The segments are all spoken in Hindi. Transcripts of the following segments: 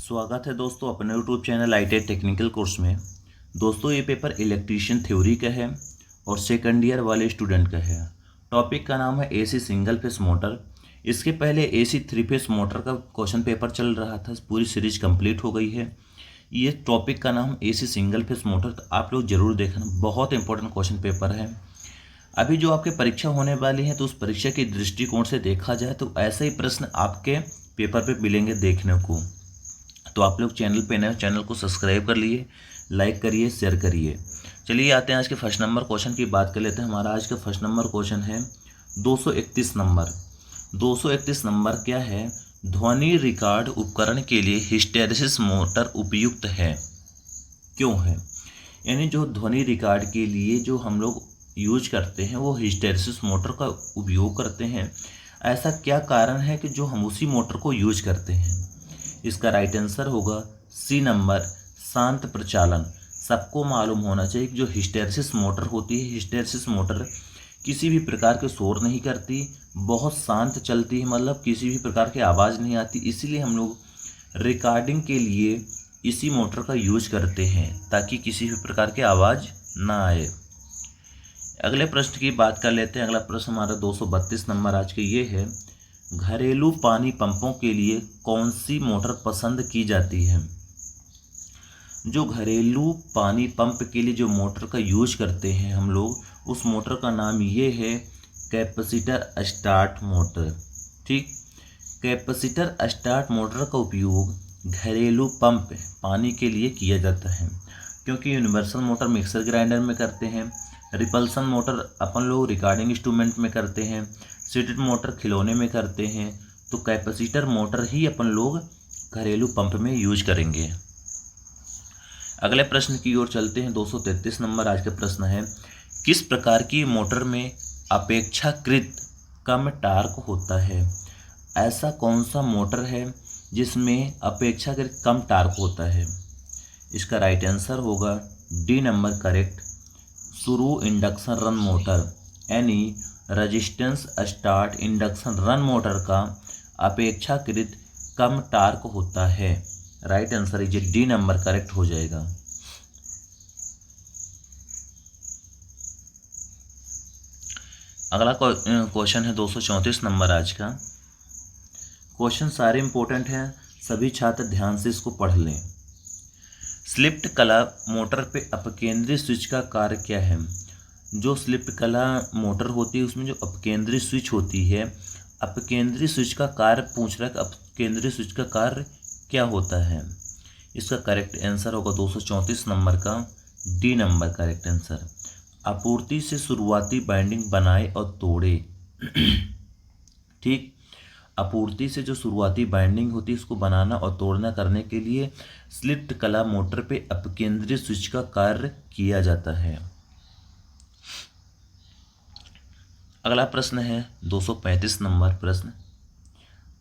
स्वागत है दोस्तों अपने YouTube channel ITech technical course में। दोस्तों ये पेपर इलेक्ट्रीशियन थ्योरी का है और सेकंड ईयर वाले स्टूडेंट का है। टॉपिक का नाम है AC सिंगल फेस मोटर। इसके पहले AC थ्री फेस मोटर का क्वेश्चन पेपर चल रहा था, पूरी सीरीज कंप्लीट हो गई है। ये टॉपिक का नाम AC सिंगल फेस मोटर, तो आप लोग जरूर देखना, बहुत इंपॉर्टेंट क्वेश्चन पेपर है। अभी जो आपकी परीक्षा होने वाली है तो उस परीक्षा के दृष्टिकोण से देखा जाए तो ऐसे ही प्रश्न आपके पेपर पे मिलेंगे देखने को। तो आप लोग चैनल पे नए, चैनल को सब्सक्राइब कर लिए, लाइक करिए, शेयर करिए। चलिए आते हैं आज के फर्स्ट नंबर क्वेश्चन की बात कर लेते हैं। हमारा आज का फर्स्ट नंबर क्वेश्चन है 231 नंबर। 231 नंबर क्या है? ध्वनि रिकॉर्ड उपकरण के लिए हिस्टैरिसीस मोटर उपयुक्त है, क्यों है? यानी जो ध्वनि रिकॉर्ड के लिए जो हम लोग यूज करते हैं वो हिस्टैरिसीस मोटर का उपयोग करते हैं। ऐसा क्या कारण है कि जो हम उसी मोटर को यूज करते हैं? इसका राइट आंसर होगा सी नंबर, शांत प्रचालन। सबको मालूम होना चाहिए कि जो हिस्टैरिसीस मोटर होती है, हिस्टैरिसीस मोटर किसी भी प्रकार के शोर नहीं करती, बहुत शांत चलती है, मतलब किसी भी प्रकार की आवाज़ नहीं आती। इसीलिए हम लोग रिकॉर्डिंग के लिए इसी मोटर का यूज करते हैं ताकि किसी भी प्रकार की आवाज़ ना आए। अगले प्रश्न की बात कर लेते हैं। अगला प्रश्न हमारा 232 नंबर आज के ये है, घरेलू पानी पंपों के लिए कौन सी मोटर पसंद की जाती है? जो घरेलू पानी पंप के लिए जो मोटर का यूज करते हैं हम लोग, उस मोटर का नाम ये है कैपेसिटर स्टार्ट मोटर। ठीक, कैपेसिटर स्टार्ट मोटर का उपयोग घरेलू पंप पानी के लिए किया जाता है, क्योंकि यूनिवर्सल मोटर मिक्सर ग्राइंडर में करते हैं, रिपल्सन मोटर अपन लोग रिकॉर्डिंग इंस्ट्रूमेंट में करते हैं, सीटेड मोटर खिलौने में करते हैं, तो कैपेसिटर मोटर ही अपन लोग घरेलू पंप में यूज करेंगे। अगले प्रश्न की ओर चलते हैं। 233 नंबर आज का प्रश्न है, किस प्रकार की मोटर में अपेक्षाकृत कम टार्क होता है? ऐसा कौन सा मोटर है जिसमें अपेक्षाकृत कम टार्क होता है? इसका राइट आंसर होगा डी नंबर करेक्ट, शुरू इंडक्शन रन मोटर। यानी resistance start induction run motor का अपेक्षाकृत कम टार्क होता है। Right answer is D number correct हो जाएगा। अगला क्वेश्चन है 234 नंबर आज का। क्वेश्चन सारे इंपॉर्टेंट हैं, सभी छात्र ध्यान से इसको पढ़ लें। स्लिप्ड कला मोटर पे अपकेंद्री स्विच का कार्य क्या है? जो स्लिप्ड कला मोटर होती है उसमें जो अपकेंद्री स्विच होती है, अपकेंद्री स्विच का कार्य पूछ रहा है कि अपकेंद्री स्विच का कार्य क्या होता है? इसका करेक्ट आंसर होगा 234 नंबर का डी नंबर करेक्ट आंसर। आपूर्ति से शुरुआती बाइंडिंग बनाए और तोड़े। ठीक, आपूर्ति से जो शुरुआती बाइंडिंग होती है उसको बनाना और तोड़ना करने के लिए स्लिप्ड कला मोटर पे अपकेंद्री स्विच का कार्य किया जाता है। अगला प्रश्न है 235 नंबर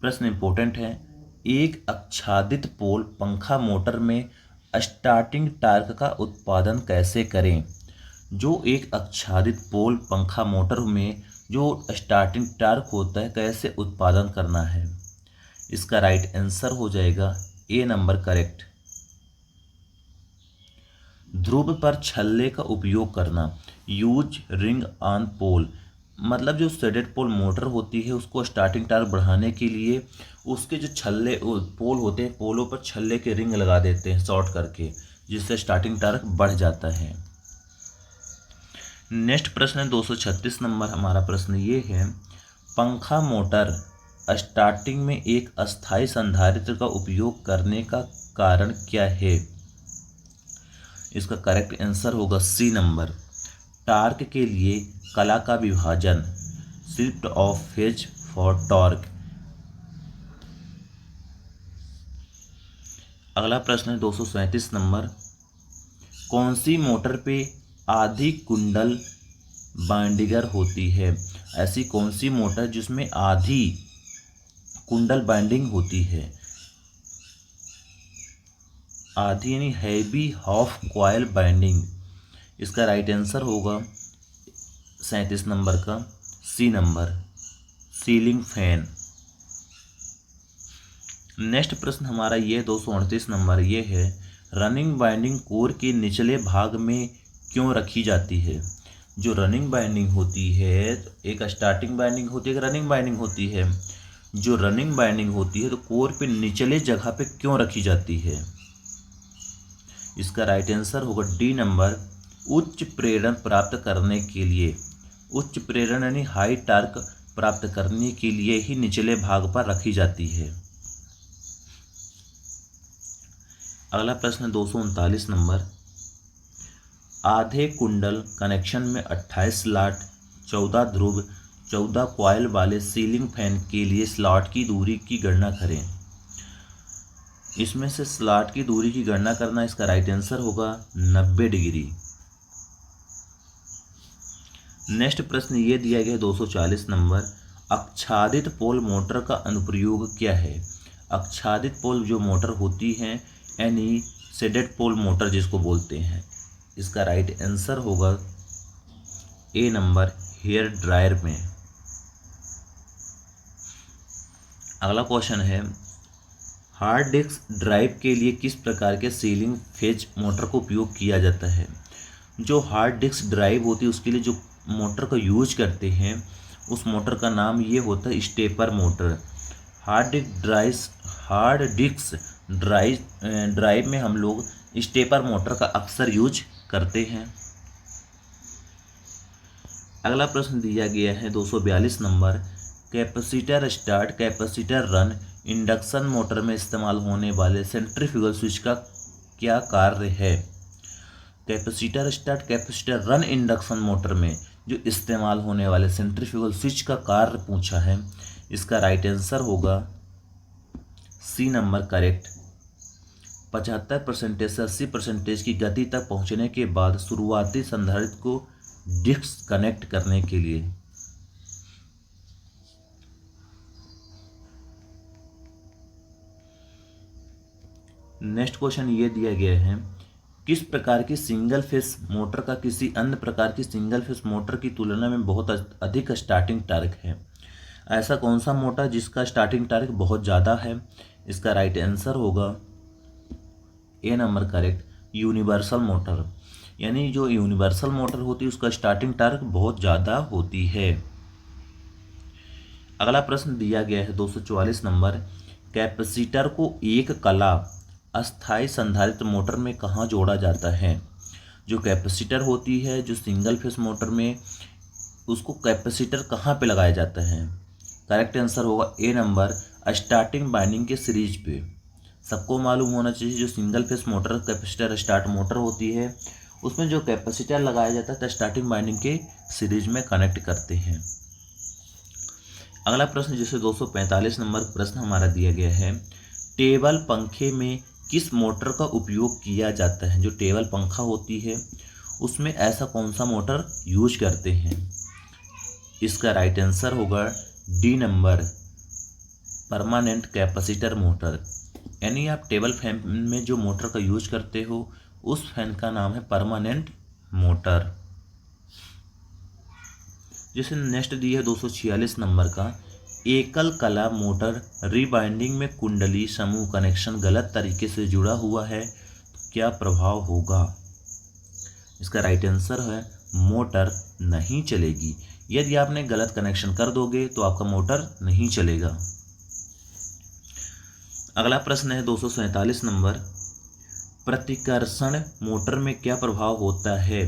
प्रश्न इंपॉर्टेंट है, एक आच्छादित पोल पंखा मोटर में स्टार्टिंग टार्क का उत्पादन कैसे करें? जो एक आच्छादित पोल पंखा मोटर में जो स्टार्टिंग टार्क होता है कैसे उत्पादन करना है? इसका राइट आंसर हो जाएगा ए नंबर करेक्ट, ध्रुव पर छल्ले का उपयोग करना। यूज रिंग ऑन पोल, मतलब जो शेडेड पोल मोटर होती है उसको स्टार्टिंग टार्क बढ़ाने के लिए उसके जो छल्ले पोल होते हैं, पोलों पर छल्ले के रिंग लगा देते हैं शॉर्ट करके, जिससे स्टार्टिंग टार्क बढ़ जाता है। नेक्स्ट प्रश्न है 236 नंबर। हमारा प्रश्न ये है, पंखा मोटर स्टार्टिंग में एक अस्थायी संधारित्र का उपयोग करने का कारण क्या है? इसका करेक्ट आंसर होगा सी नंबर, टार्क के लिए कला का विभाजन, shift of phase for torque. अगला प्रश्न है 237 नंबर, कौन सी मोटर पे आधी कुंडल बाइंडिगर होती है? ऐसी कौन सी मोटर जिसमें आधी कुंडल बाइंडिंग होती है? आधी यानी हैवी हाफ कॉइल बाइंडिंग। इसका राइट आंसर होगा 37 नंबर का C number, ceiling fan. Next प्रश्न हमारा ये 238 नंबर ये है, रनिंग बाइंडिंग कोर के निचले भाग में क्यों रखी जाती है। जो रनिंग बाइंडिंग होती है, एक स्टार्टिंग बाइंडिंग होती है, एक रनिंग बाइंडिंग होती है। जो रनिंग बाइंडिंग होती है तो कोर पे निचले जगह पे क्यों रखी जाती है। इसका राइट आंसर होगा डी नंबर, उच्च प्रेरण प्राप्त करने के लिए। उच्च प्रेरण यानी हाई टार्क प्राप्त करने के लिए ही निचले भाग पर रखी जाती है। अगला प्रश्न 239 नंबर, आधे कुंडल कनेक्शन में 28 स्लॉट, 14 ध्रुव, 14 कॉइल वाले सीलिंग फैन के लिए स्लॉट की दूरी की गणना करें। इसमें से स्लॉट की दूरी की गणना करना, इसका राइट आंसर होगा 90 डिग्री। नेक्स्ट प्रश्न ये दिया गया 240 नंबर, आच्छादित पोल मोटर का अनुप्रयोग क्या है। आच्छादित पोल जो मोटर होती है यानी शेडेड पोल मोटर जिसको बोलते हैं, इसका राइट आंसर होगा ए नंबर, हेयर ड्रायर में। अगला क्वेश्चन है, हार्ड डिस्क ड्राइव के लिए किस प्रकार के सीलिंग फेज मोटर का उपयोग किया जाता है। जो हार्ड डिस्क ड्राइव होती है उसके लिए जो मोटर का यूज करते हैं उस मोटर का नाम ये होता है stepper motor. Hard disk drive में हम लोग स्टेपर मोटर का अक्सर यूज करते हैं। अगला प्रश्न दिया गया है 242 number, capacitor start capacitor run induction motor में इस्तेमाल होने वाले सेंट्रीफ्यूगल स्विच का क्या कार्य है। Capacitor start capacitor run induction motor में जो इस्तेमाल होने वाले सेंट्रीफ्यूगल स्विच का कार्य पूछा है, इसका राइट आंसर होगा सी नंबर करेक्ट। 75% से 80% की गति तक पहुंचने के बाद शुरुआती संधारित्र को डिस्कनेक्ट करने के लिए। नेक्स्ट क्वेश्चन ये दिया गया है, किस प्रकार की सिंगल फेस मोटर का किसी अन्य प्रकार की सिंगल फेस मोटर की तुलना में बहुत अधिक स्टार्टिंग टॉर्क है। ऐसा कौन सा मोटर जिसका स्टार्टिंग टॉर्क बहुत ज़्यादा है। इसका राइट आंसर होगा ए नंबर करेक्ट, यूनिवर्सल मोटर। यानी जो यूनिवर्सल मोटर होती है उसका स्टार्टिंग टॉर्क बहुत ज़्यादा होती है। अगला प्रश्न दिया गया है 244 नंबर, कैपेसिटर को एक कला अस्थायी संधारित्र मोटर में कहाँ जोड़ा जाता है। जो कैपेसिटर होती है जो सिंगल फेस मोटर में, उसको कैपेसिटर कहाँ पे लगाया जाता है। करेक्ट आंसर होगा ए नंबर, स्टार्टिंग बाइंडिंग के सीरीज पे। सबको मालूम होना चाहिए जो single phase motor capacitor start motor होती है उसमें जो कैपेसिटर लगाया जाता है तो स्टार्टिंग बाइंडिंग के सीरीज में कनेक्ट करते हैं। अगला प्रश्न जैसे 245 नंबर प्रश्न हमारा दिया गया है, टेबल पंखे में किस मोटर का उपयोग किया जाता है। जो टेबल पंखा होती है उसमें ऐसा कौन सा मोटर यूज करते हैं। इसका राइट आंसर होगा D number, permanent capacitor motor. यानी आप टेबल फैन में जो मोटर का यूज करते हो उस फैन का नाम है परमानेंट मोटर। जैसे नेक्स्ट दी है 246 नंबर का, एकल कला मोटर रीबाइंडिंग में कुंडली समूह कनेक्शन गलत तरीके से जुड़ा हुआ है तो क्या प्रभाव होगा। इसका राइट आंसर है मोटर नहीं चलेगी। यदि आपने गलत कनेक्शन कर दोगे तो आपका मोटर नहीं चलेगा। अगला प्रश्न है 247 नंबर, प्रतिकर्षण मोटर में क्या प्रभाव होता है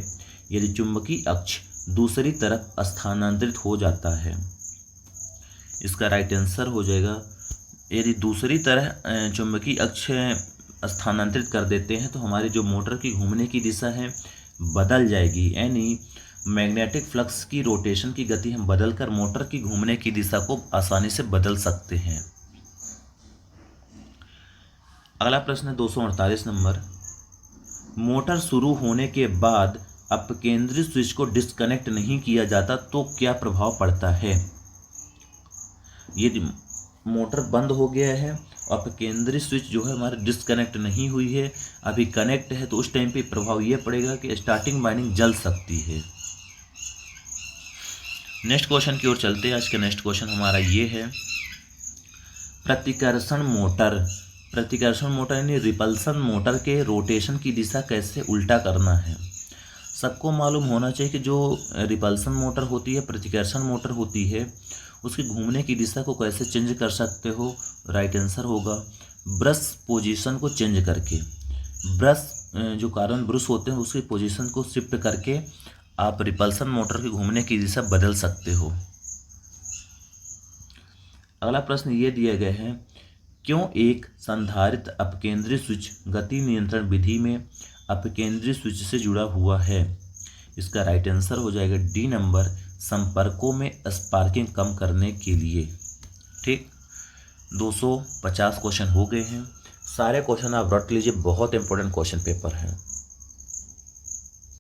यदि चुंबकीय अक्ष दूसरी तरफ स्थानांतरित हो जाता है। इसका राइट आंसर हो जाएगा, यदि दूसरी तरह चुंबकीय अक्ष स्थानांतरित कर देते हैं तो हमारी जो मोटर की घूमने की दिशा है बदल जाएगी। यानी मैग्नेटिक फ्लक्स की रोटेशन की गति हम बदलकर मोटर की घूमने की दिशा को आसानी से बदल सकते हैं। अगला प्रश्न है 248 नंबर, मोटर शुरू होने के बाद अपकेंद्रित स्विच को डिस्कनेक्ट नहीं किया जाता तो क्या प्रभाव पड़ता है। यदि मोटर बंद हो गया है और अपकेंद्रित स्विच जो है हमारे डिस्कनेक्ट नहीं हुई है, अभी कनेक्ट है, तो उस टाइम पे प्रभाव ये पड़ेगा कि स्टार्टिंग बाइंडिंग जल सकती है। नेक्स्ट क्वेश्चन की ओर चलते हैं। आज का नेक्स्ट क्वेश्चन हमारा ये है, प्रतिकर्षण मोटर यानी रिपल्सन मोटर के रोटेशन की दिशा कैसे उल्टा करना है। सबको मालूम होना चाहिए कि जो रिपल्सन मोटर होती है, प्रतिकर्षण मोटर होती है, उसके घूमने की दिशा को कैसे चेंज कर सकते हो। राइट आंसर होगा ब्रश पोजीशन को चेंज करके। ब्रश जो कार्बन ब्रश होते हैं उसकी पोजीशन को शिफ्ट करके आप रिपल्सन मोटर के घूमने की दिशा बदल सकते हो। अगला प्रश्न ये दिया गया है, क्यों एक संधारित्र अपकेंद्री स्विच गति नियंत्रण विधि में अपकेंद्री स्विच से जुड़ा हुआ है। इसका राइट आंसर हो जाएगा डी नंबर, संपर्कों में स्पार्किंग कम करने के लिए। ठीक, 250 क्वेश्चन हो गए हैं। सारे क्वेश्चन आप रट लीजिए, बहुत इंपॉर्टेंट क्वेश्चन पेपर है।